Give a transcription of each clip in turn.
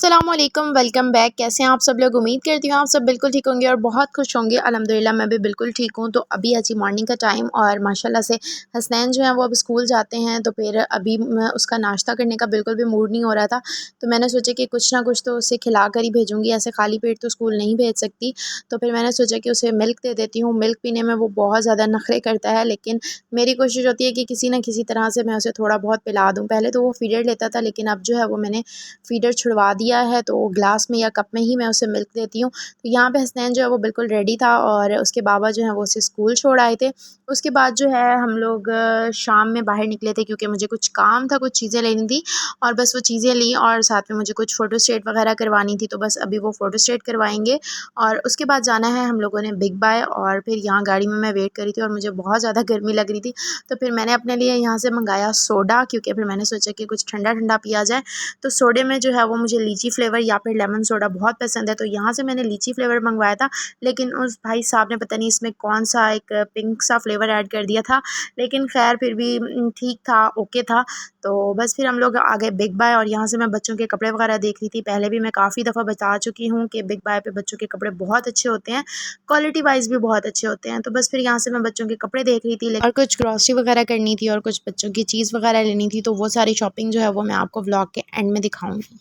अस्सलामुअलैकुम, welcome back. कैसे हैं आप सब लोग? उम्मीद करती हूँ आप सब बिल्कुल ठीक होंगे और बहुत खुश होंगे। अल्हम्दुलिल्लाह मैं भी बिल्कुल ठीक हूँ। तो अभी अच्छी मॉर्निंग का टाइम और माशाल्लाह से हसनैन जो है वो अब स्कूल जाते हैं, तो फिर अभी उसका नाश्ता करने का बिल्कुल भी मूड नहीं हो रहा था। तो मैंने सोचा कि कुछ ना कुछ तो उसे खिला कर ही भेजूँगी, ऐसे खाली पेट तो स्कूल नहीं भेज सकती। तो फिर मैंने सोचा कि उसे मिल्क दे देती हूँ। मिल्क पीने में वो बहुत ज़्यादा नखरे करता है, लेकिन मेरी कोशिश होती है कि किसी न किसी तरह से मैं उसे थोड़ा बहुत पिला दूँ। पहले तो वो फीडर लेता था, लेकिन अब जो है वो मैंने फीडर छुड़वा दिया है, तो ग्लास में या कप में ही मैं उसे मिल्क देती हूँ। तो यहाँ पे हसनैन जो है वो बिल्कुल रेडी था और उसके बाबा जो हैं वो उसे स्कूल छोड़ आए थे। उसके बाद जो है हम लोग शाम में बाहर निकले थे, क्योंकि मुझे कुछ काम था, कुछ चीज़ें लेनी थी और बस वो चीज़ें ली और साथ में मुझे कुछ फ़ोटो स्टेट वगैरह करवानी थी। तो बस अभी वो फ़ोटो स्टेट करवाएँगे और उसके बाद जाना है हम लोगों ने बिग बाय। और फिर यहाँ गाड़ी में मैं वेट कर रही थी और मुझे बहुत ज़्यादा गर्मी लग रही थी, तो फिर मैंने अपने लिए यहाँ से मंगाया सोडा, क्योंकि फिर मैंने सोचा कि कुछ ठंडा-ठंडा पिया जाए। तो सोडे में जो है वो मुझे लीची फ्लेवर या फिर लेमन सोडा बहुत पसंद है, तो यहाँ से मैंने लीची फ्लेवर मंगवाया था। लेकिन उस भाई साहब ने पता नहीं इसमें कौन-सा एक पिंक सा फ्लेवर ऐड कर दिया था, लेकिन ख़ैर फिर भी ठीक था, ओके था। तो बस फिर हम लोग आ गए बिग बाय और यहाँ से मैं बच्चों के कपड़े वगैरह देख रही थी। पहले भी मैं काफ़ी दफ़ा बता चुकी हूँ कि बिग बाय पे बच्चों के कपड़े बहुत अच्छे होते हैं, क्वालिटी वाइज़ भी बहुत अच्छे होते हैं। तो बस फिर यहाँ से मैं बच्चों के कपड़े देख रही थी और कुछ ग्रॉसरी वगैरह करनी थी और कुछ बच्चों की चीज़ वगैरह लेनी थी, तो वो सारी शॉपिंग जो है वो मैं आपको व्लॉग के एंड में दिखाऊँगी।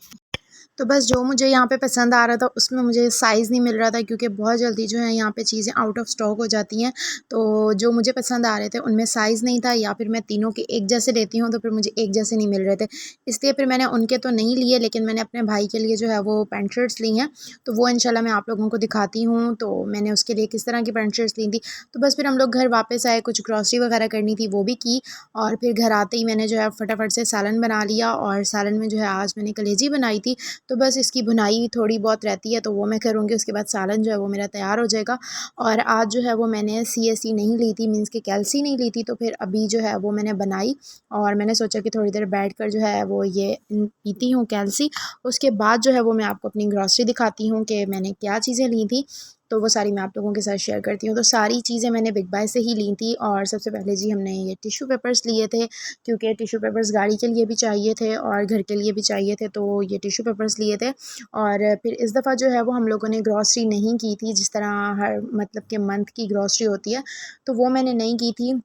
तो बस जो मुझे यहाँ पे पसंद आ रहा था उसमें मुझे साइज़ नहीं मिल रहा था, क्योंकि बहुत जल्दी जो है यहाँ पे चीज़ें आउट ऑफ स्टॉक हो जाती हैं। तो जो मुझे पसंद आ रहे थे उनमें साइज़ नहीं था, या फिर मैं तीनों के एक जैसे लेती हूँ तो फिर मुझे एक जैसे नहीं मिल रहे थे। इसलिए फिर मैंने उनके तो नहीं लिए, लेकिन मैंने अपने भाई के लिए जो है वो पैंट शर्ट्स ली हैं। तो वो इंशाल्लाह मैं आप लोगों को दिखाती हूँ। तो मैंने उसके लिए किस तरह की पैंट शर्ट्स ली थी। तो बस फिर हम लोग घर वापस आए, कुछ ग्रॉसरी वगैरह करनी थी वो भी की और फिर घर आते ही मैंने जो है फटाफट से सालन बना लिया। और सालन में जो है आज मैंने कलेजी बनाई थी, तो बस इसकी भुनाई थोड़ी बहुत रहती है तो वो मैं करूँगी। उसके बाद सालन जो है वो मेरा तैयार हो जाएगा। और आज जो है वो मैंने सीएसई नहीं ली थी, मीन्स कि कैल्सी नहीं ली थी, तो फिर अभी जो है वो मैंने बनाई और मैंने सोचा कि थोड़ी देर बैठ कर जो है वो ये पीती हूँ कैल्सी। उसके बाद जो है वो मैं आपको अपनी ग्रॉसरी दिखाती हूँ कि मैंने क्या चीज़ें ली थी, तो वो सारी मैं आप लोगों के साथ शेयर करती हूँ। तो सारी चीज़ें मैंने बिग बाय से ही ली थी। और सबसे पहले जी हमने ये टिश्यू पेपर्स लिए थे, क्योंकि टिश्यू पेपर्स गाड़ी के लिए भी चाहिए थे और घर के लिए भी चाहिए थे, तो ये टिश्यू पेपर्स लिए थे। और फिर इस दफ़ा जो है वो हम लोगों ने ग्रॉसरी नहीं की थी, जिस तरह हर मतलब कि मंथ की ग्रॉसरी होती है, तो वो मैंने नहीं की थी।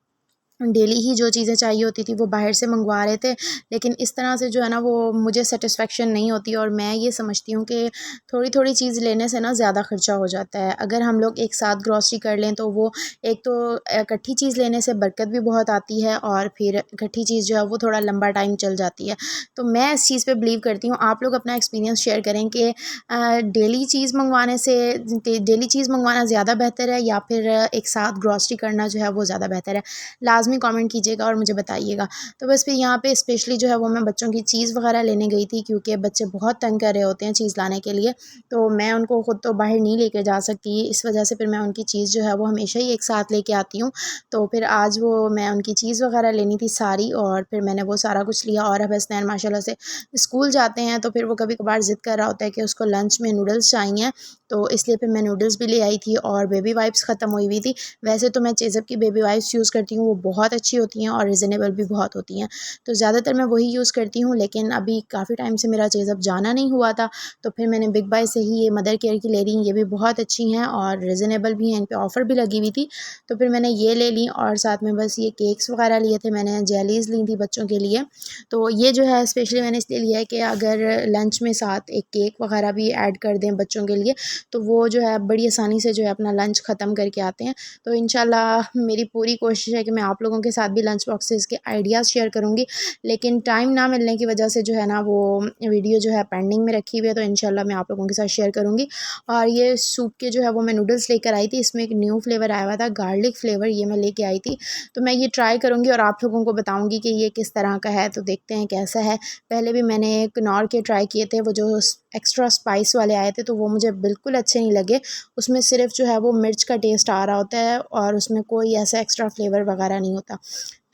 डेली ही जो चीज़ें चाहिए होती थी वो बाहर से मंगवा रहे थे, लेकिन इस तरह से जो है ना वो मुझे सेटिस्फेक्शन नहीं होती। और मैं ये समझती हूँ कि थोड़ी-थोड़ी चीज़ लेने से ना ज़्यादा खर्चा हो जाता है। अगर हम लोग एक साथ ग्रॉसरी कर लें तो वो एक तो इकट्ठी चीज़ लेने से बरकत भी बहुत आती है और फिर इकट्ठी चीज़ जो है वो थोड़ा लंबा टाइम चल जाती है। तो मैं इस चीज़ पे बिलीव करती हूँ। आप लोग अपना एक्सपीरियंस शेयर करें कि डेली चीज़ मंगवाने से डेली चीज़ मंगवाना ज़्यादा बेहतर है या फिर एक साथ ग्रॉसरी करना जो है वो ज़्यादा बेहतर है। लाज़मी कमेंट कीजिएगा और मुझे बताइएगा। तो बस फिर यहाँ पे स्पेशली जो है वो मैं बच्चों की चीज़ वगैरह लेने गई थी, क्योंकि बच्चे बहुत तंग कर रहे होते हैं चीज़ लाने के लिए। तो मैं उनको खुद तो बाहर नहीं लेके जा सकती, इस वजह से फिर मैं उनकी चीज़ जो है वो हमेशा ही एक साथ लेके आती हूँ। तो फिर आज वो मैं उनकी चीज़ वगैरह लेनी थी सारी, और फिर मैंने वो सारा कुछ लिया। और अब हसनैन माशाल्लाह से स्कूल जाते हैं, तो फिर वो कभी-कभार ज़िद कर रहा होता है कि उसको लंच में नूडल्स चाहिए, तो इसलिए फिर मैं नूडल्स भी ले आई थी और बेबी वाइप्स ख़त्म हुई हुई थी। वैसे तो मैं चेज़अप की बेबी वाइप्स यूज़ करती हूँ, वो बहुत अच्छी होती हैं और रीज़नेबल भी बहुत होती हैं, तो ज़्यादातर मैं वही यूज़ करती हूँ। लेकिन अभी काफ़ी टाइम से मेरा चेज़अप जाना नहीं हुआ था, तो फिर मैंने बिग बाय से ही ये मदर केयर की ले ली। ये भी बहुत अच्छी हैं और रीज़नेबल भी हैं, इन पे ऑफ़र भी लगी हुई थी, तो फिर मैंने ये ले ली। और साथ में बस ये केक्स वगैरह लिए थे, मैंने जेलीज़ ली थी बच्चों के लिए। तो ये जो है स्पेशली मैंने इसलिए लिया है कि अगर लंच में साथ एक केक वगैरह भी ऐड कर दें बच्चों के लिए, तो वो जो है बड़ी आसानी से जो है अपना लंच ख़त्म करके आते हैं। तो इंशाल्लाह मेरी पूरी कोशिश है कि मैं आप लोगों के साथ भी लंच बॉक्सेस के आइडियाज़ शेयर करूँगी, लेकिन टाइम ना मिलने की वजह से जो है ना वो वीडियो जो है पेंडिंग में रखी हुई है, तो इंशाल्लाह मैं आप लोगों के साथ शेयर करूँगी। और ये सूप के जो है वो मैं नूडल्स लेकर आई थी, इसमें एक न्यू फ्लेवर आया हुआ था, गार्लिक फ्लेवर, ये मैं लेके आई थी। तो मैं ये ट्राई करूँगी और आप लोगों को बताऊँगी कि ये किस तरह का है, तो देखते हैं कैसा है। पहले भी मैंने किन्नौर के ट्राई किए थे, वो जो एक्स्ट्रा स्पाइस वाले आए थे, तो वो मुझे बिल्कुल अच्छे नहीं लगे। उसमें सिर्फ़ जो है वो मिर्च का टेस्ट आ रहा होता है और उसमें कोई ऐसा एक्स्ट्रा फ्लेवर वगैरह नहीं होता।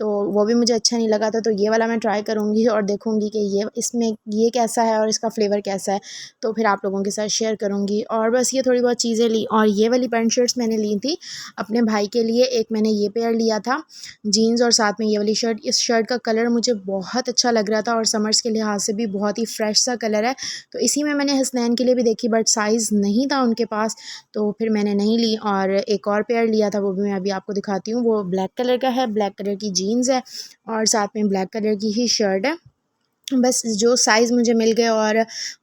तो वो भी मुझे अच्छा नहीं लगा था। तो ये वाला मैं ट्राई करूँगी और देखूँगी कि इसमें ये कैसा है और इसका फ्लेवर कैसा है, तो फिर आप लोगों के साथ शेयर करूँगी। और बस ये थोड़ी बहुत चीज़ें ली, और ये वाली पैंट शर्ट्स मैंने ली थी अपने भाई के लिए। एक मैंने ये पेयर लिया था जीन्स और साथ में ये वाली शर्ट। इस शर्ट का कलर मुझे बहुत अच्छा लग रहा था और समर्स के लिहाज से भी बहुत ही फ्रेश सा कलर है। तो इसी में मैंने हसनैन के लिए भी देखी, बट साइज़ नहीं था उनके पास, तो फिर मैंने नहीं ली। और एक और पेयर लिया था, वो भी मैं अभी आपको दिखाती हूँ। वो ब्लैक कलर का है, ब्लैक कलर की जीन्स है और साथ में ब्लैक कलर की ही शर्ट है। बस जो साइज़ मुझे मिल गए और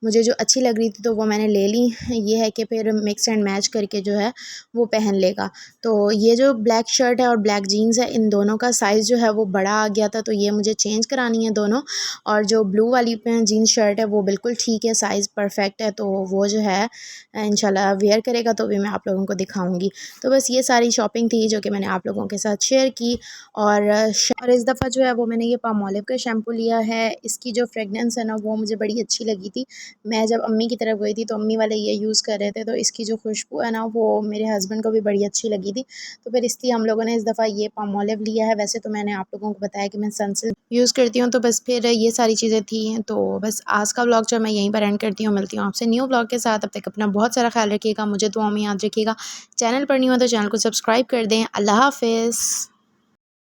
मुझे जो अच्छी लग रही थी तो वो मैंने ले ली। ये है कि फिर मिक्स एंड मैच करके जो है वो पहन लेगा। तो ये जो ब्लैक शर्ट है और ब्लैक जीन्स है, इन दोनों का साइज़ जो है वो बड़ा आ गया था, तो ये मुझे चेंज करानी है दोनों। और जो ब्लू वाली जीन्स शर्ट है वो बिल्कुल ठीक है, साइज़ परफेक्ट है, तो वो जो है इंशाल्लाह वेयर करेगा तो भी मैं आप लोगों को दिखाऊँगी। तो बस ये सारी शॉपिंग थी जो कि मैंने आप लोगों के साथ शेयर की। और इस दफ़ा जो है वो मैंने ये पामोलिव का शैम्पू लिया है। इसकी जो फ्रेगनेंस है ना वो मुझे बड़ी अच्छी लगी थी। मैं जब अम्मी की तरफ गई थी तो अम्मी वाले ये यूज़ कर रहे थे, तो इसकी जो खुशबू है ना वो मेरे हस्बैंड को भी बड़ी अच्छी लगी थी। तो फिर इसलिए हम लोगों ने इस दफ़ा ये पामोलिव लिया है। वैसे तो मैंने आप लोगों को बताया कि मैं सनसिल्क यूज़ करती हूँ, तो बस फिर ये सारी चीज़ें थी। तो बस आज का व्लॉग जो मैं यहीं पर एंड करती हूँ। मिलती हूँ आपसे न्यू व्लॉग के साथ। अब तक अपना बहुत सारा ख्याल रखिएगा, मुझे दुआओं में याद रखिएगा। चैनल पर न्यू हो तो चैनल को सब्सक्राइब कर दें। अल्लाह हाफ़िज़।